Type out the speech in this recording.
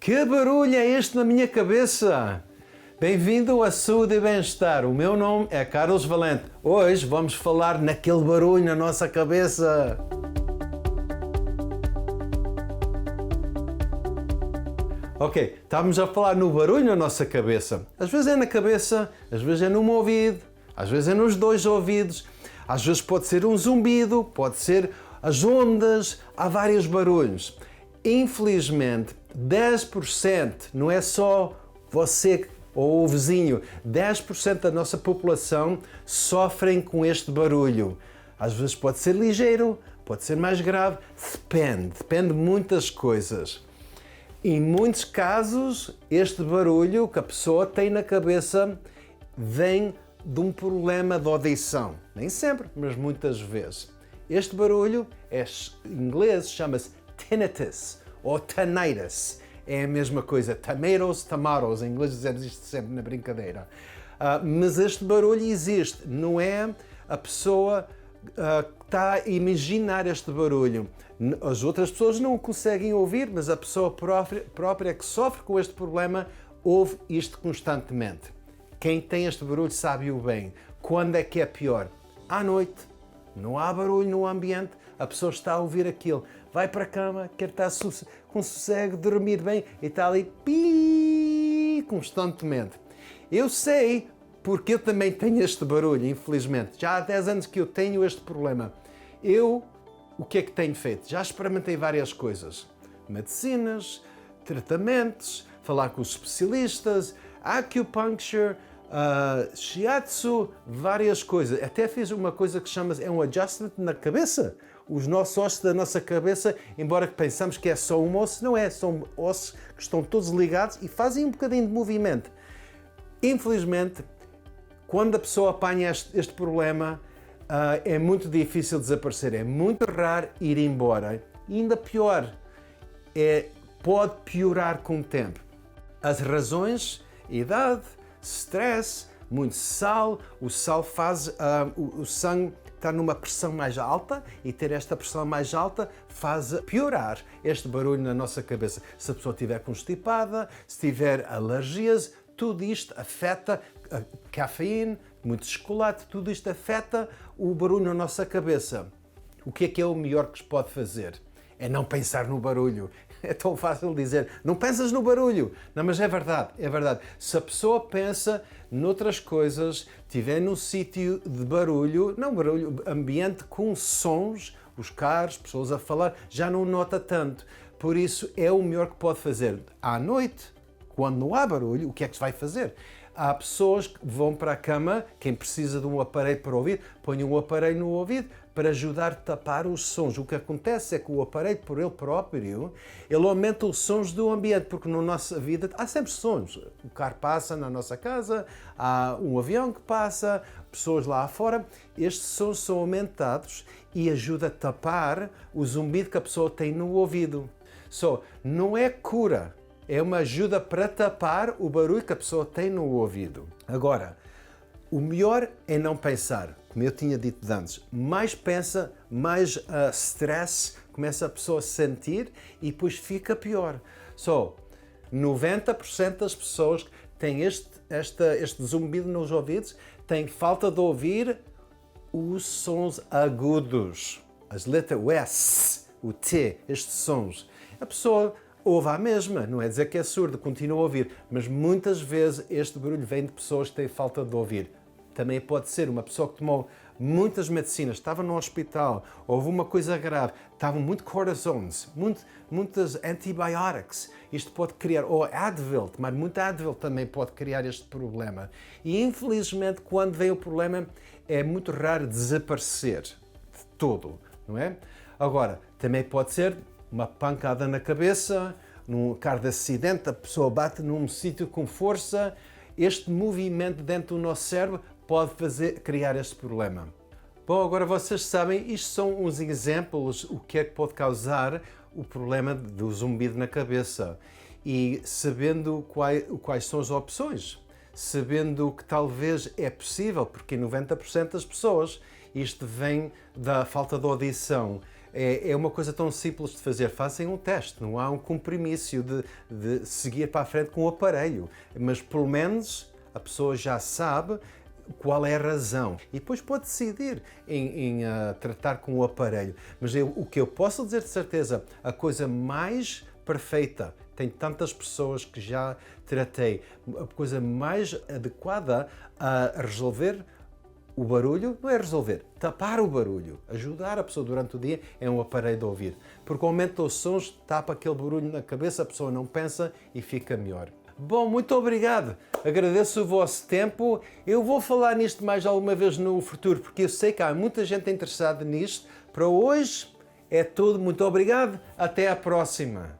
Que barulho é este na minha cabeça? Bem-vindo a Saúde e Bem-Estar. O meu nome é Carlos Valente. Hoje vamos falar naquele barulho na nossa cabeça. Ok, estávamos a falar no barulho na nossa cabeça. Às vezes é na cabeça, às vezes é num ouvido, às vezes é nos dois ouvidos, às vezes pode ser um zumbido, pode ser as ondas, há vários barulhos. Infelizmente, 10%, não é só você ou o vizinho, 10% da nossa população sofrem com este barulho. Às vezes pode ser ligeiro, pode ser mais grave, depende de muitas coisas. Em muitos casos, este barulho que a pessoa tem na cabeça vem de um problema de audição. Nem sempre, mas muitas vezes. Este barulho, em inglês, chama-se tinnitus ou tinnitus. É a mesma coisa. Tomatoes. Em inglês dizemos isto sempre na brincadeira. Mas este barulho existe. Não é a pessoa que está a imaginar este barulho. As outras pessoas não o conseguem ouvir, mas a pessoa própria que sofre com este problema ouve isto constantemente. Quem tem este barulho sabe-o bem. Quando é que é pior? À noite. Não há barulho no ambiente, a pessoa está a ouvir aquilo. Vai para a cama, quer estar com sossego, dormir bem e está ali constantemente. Eu sei, porque eu também tenho este barulho, infelizmente. Já há 10 anos que eu tenho este problema. O que é que tenho feito? Já experimentei várias coisas. Medicinas, tratamentos, falar com os especialistas, acupuncture, shiatsu, várias coisas. Até fiz uma coisa que chama-se um adjustment na cabeça. Os nossos ossos da nossa cabeça, embora pensamos que é só um osso, não é. São ossos que estão todos ligados e fazem um bocadinho de movimento. Infelizmente, quando a pessoa apanha este problema, é muito difícil desaparecer. É muito raro ir embora. E ainda pior, pode piorar com o tempo. As razões, idade, stress, muito sal, o sal faz o sangue estar numa pressão mais alta e ter esta pressão mais alta faz piorar este barulho na nossa cabeça. Se a pessoa estiver constipada, se tiver alergias, tudo isto afeta a cafeína, muito chocolate, tudo isto afeta o barulho na nossa cabeça. O que é o melhor que se pode fazer? É não pensar no barulho. É tão fácil dizer, não pensas no barulho. Não, mas é verdade. Se a pessoa pensa noutras coisas, estiver num sítio de barulho, ambiente com sons, os carros, pessoas a falar, já não nota tanto. Por isso é o melhor que pode fazer. À noite, quando não há barulho, o que é que se vai fazer? Há pessoas que vão para a cama, quem precisa de um aparelho para ouvir, põe um aparelho no ouvido para ajudar a tapar os sons. O que acontece é que o aparelho, por ele próprio, ele aumenta os sons do ambiente, porque na nossa vida há sempre sons. O carro passa na nossa casa, há um avião que passa, pessoas lá fora. Estes sons são aumentados e ajuda a tapar o zumbido que a pessoa tem no ouvido. Não é cura. É uma ajuda para tapar o barulho que a pessoa tem no ouvido. Agora, o melhor é não pensar, como eu tinha dito antes. Mais pensa, mais stress começa a pessoa a sentir e depois fica pior. 90% das pessoas que têm este zumbido nos ouvidos têm falta de ouvir os sons agudos. As letras o S, o T, estes sons. A pessoa ouve a mesma, não é dizer que é surdo, continua a ouvir, mas muitas vezes este barulho vem de pessoas que têm falta de ouvir. Também pode ser uma pessoa que tomou muitas medicinas, estava no hospital, houve uma coisa grave, estavam muito cortisones, muitas antibiotics. Isto pode criar, ou Advil, mas muito Advil também pode criar este problema. E infelizmente, quando vem o problema, é muito raro desaparecer de todo, não é? Agora, também pode ser uma pancada na cabeça, num caso de acidente, a pessoa bate num sítio com força. Este movimento dentro do nosso cérebro pode criar este problema. Bom, agora vocês sabem, isto são uns exemplos, o que é que pode causar o problema do zumbido na cabeça. E sabendo quais são as opções, sabendo que talvez é possível, porque 90% das pessoas isto vem da falta de audição. É uma coisa tão simples de fazer. Façam um teste, não há um compromisso de seguir para a frente com o aparelho. Mas pelo menos a pessoa já sabe qual é a razão. E depois pode decidir em tratar com o aparelho. Mas o que eu posso dizer de certeza, a coisa mais perfeita, tem tantas pessoas que já tratei, a coisa mais adequada a resolver o barulho, não é resolver, tapar o barulho, ajudar a pessoa durante o dia é um aparelho de ouvir. Porque aumenta os sons, tapa aquele barulho na cabeça, a pessoa não pensa e fica melhor. Bom, muito obrigado. Agradeço o vosso tempo. Eu vou falar nisto mais alguma vez no futuro, porque eu sei que há muita gente interessada nisto. Para hoje é tudo. Muito obrigado. Até à próxima.